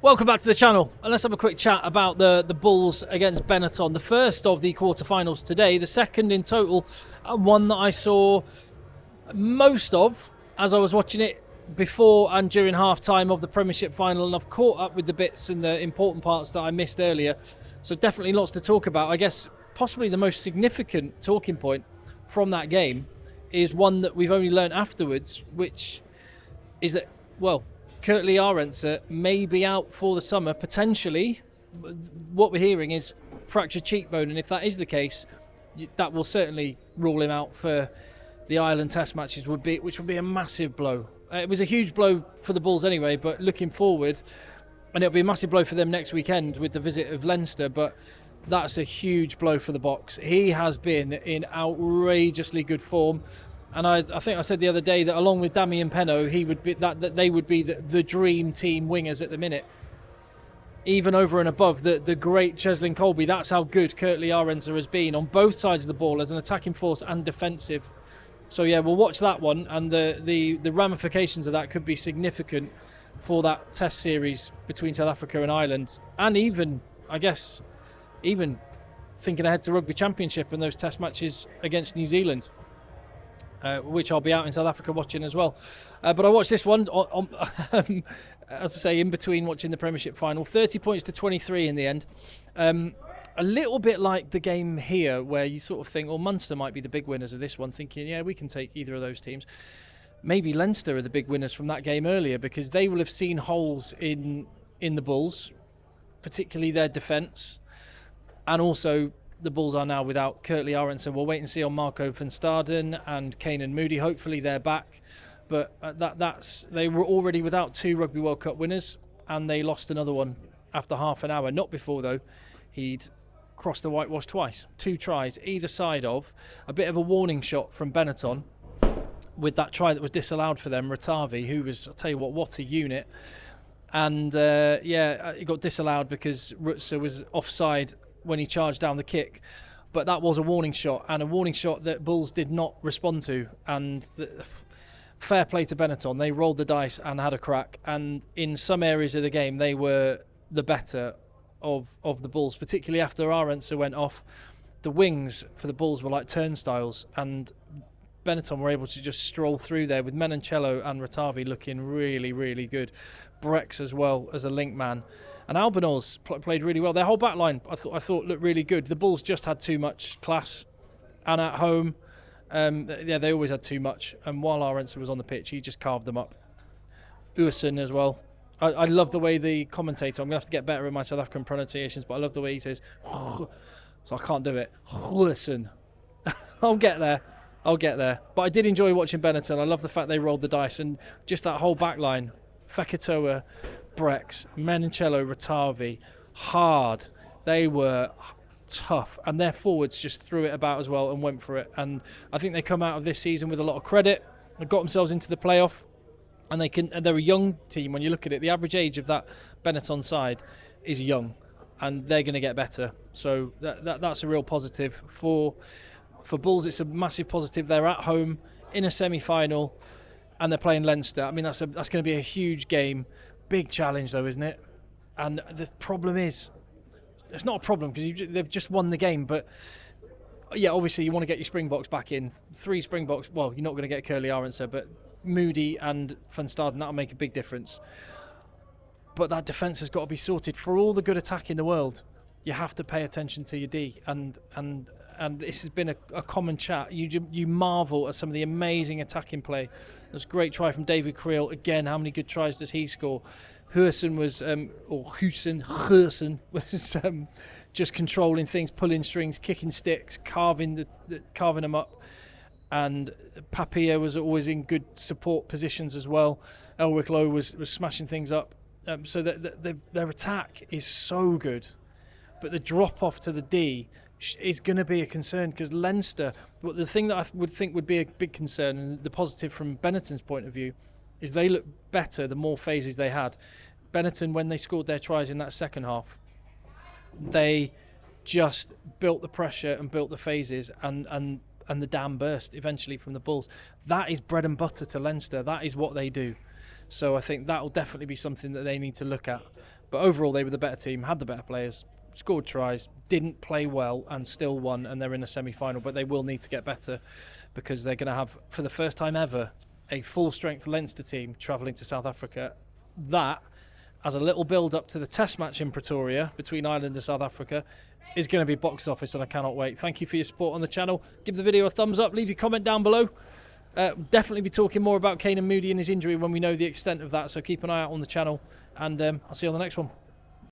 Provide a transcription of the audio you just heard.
Welcome back to the channel, and let's have a quick chat about the Bulls against Benetton. The first of the quarterfinals today, the second in total, and one that I saw most of as I was watching it before and during half-time of the Premiership final, and I've caught up with the bits and the important parts that I missed earlier. So definitely lots to talk about. I guess possibly the most significant talking point from that game is one that we've only learned afterwards, which is that, well, Kurtley Arendse may be out for the summer, potentially. What we're hearing is fractured cheekbone, and if that is the case, that will certainly rule him out for the Ireland Test matches, which would be a massive blow. It was a huge blow for the Bulls anyway, but looking forward, and it'll be a massive blow for them next weekend with the visit of Leinster, but that's a huge blow for the Box. He has been in outrageously good form. And I think I said the other day that along with Damien Penaud, he would be that they would be the dream team wingers at the minute, even over and above the great Cheslin Colby. That's how good Kurtley Arendse has been on both sides of the ball as an attacking force and defensive. So yeah, we'll watch that one, and the ramifications of that could be significant for that Test series between South Africa and Ireland, and even thinking ahead to Rugby Championship and those Test matches against New Zealand. Which I'll be out in South Africa watching as well. But I watched this one, as I say, in between watching the Premiership final. 30 points to 23 in the end. A little bit like the game here, where you sort of think, well, Munster might be the big winners of this one, thinking, yeah, we can take either of those teams. Maybe Leinster are the big winners from that game earlier, because they will have seen holes in the Bulls, particularly their defence, and also the Bulls are now without Kurtley Arendse. We'll wait and see on Marco van Staden and Kane Moody. Hopefully they're back. But they were already without two Rugby World Cup winners, and they lost another one after half an hour. Not before, though, he'd crossed the whitewash twice. 2 tries, either side of a bit of a warning shot from Benetton with that try that was disallowed for them, Ratavi, who was, I'll tell you what a unit. And, it got disallowed because Rutser was offside when he charged down the kick, but that was a warning shot, and a warning shot that Bulls did not respond to. And fair play to Benetton, they rolled the dice and had a crack, and in some areas of the game they were the better of the Bulls, particularly after Arendse went off. The wings for the Bulls were like turnstiles, and Benetton were able to just stroll through there with Menoncello and Ratavi looking really, really good. Brex as well as a link man. And Albanoz played really well. Their whole back line, I thought looked really good. The Bulls just had too much class. And at home, they always had too much. And while Arendse was on the pitch, he just carved them up. Uasin as well. I love the way the commentator, I'm going to have to get better at my South African pronunciations, but I love the way he says, so I can't do it. Uasin. I'll get there. But I did enjoy watching Benetton. I love the fact they rolled the dice, and just that whole back line. Fekitoa, Brex, Menoncello, Ratavi, hard. They were tough, and their forwards just threw it about as well and went for it. And I think they come out of this season with a lot of credit. They got themselves into the playoff, and they're a young team. When you look at it, the average age of that Benetton side is young, and they're going to get better. So that's a real positive for Bulls. It's a massive positive. They're at home in a semi-final, and they're playing Leinster. I mean, that's going to be a huge game. Big challenge, though, isn't it? And the problem is, it's not a problem because they've just won the game. But, yeah, obviously you want to get your Springboks back in. 3 Springboks, well, you're not going to get Kurtley Arendse, but Moody and Van Staden, that'll make a big difference. But that defence has got to be sorted. For all the good attack in the world, you have to pay attention to your D. And this has been a common chat. You marvel at some of the amazing attacking play. There's a great try from David Creel. Again, how many good tries does he score? Huijsen was just controlling things, pulling strings, kicking sticks, carving them up. And Papia was always in good support positions as well. Elric Lowe was smashing things up. So their attack is so good. But the drop off to the D is going to be a concern, because Leinster, but the thing that I would think would be a big concern, and the positive from Benetton's point of view, is they look better the more phases they had. Benetton, when they scored their tries in that second half, they just built the pressure and built the phases, and the dam burst eventually from the Bulls. That is bread and butter to Leinster. That is what they do. So I think that will definitely be something that they need to look at. But overall, they were the better team, had the better players, scored tries, didn't play well, and still won, and they're in a semi-final. But they will need to get better, because they're going to have, for the first time ever, a full-strength Leinster team travelling to South Africa. That, as a little build-up to the test match in Pretoria between Ireland and South Africa, is going to be box office, and I cannot wait. Thank you for your support on the channel. Give the video a thumbs up, leave your comment down below. Definitely be talking more about Canan Moodie and his injury when we know the extent of that, so keep an eye out on the channel, and I'll see you on the next one.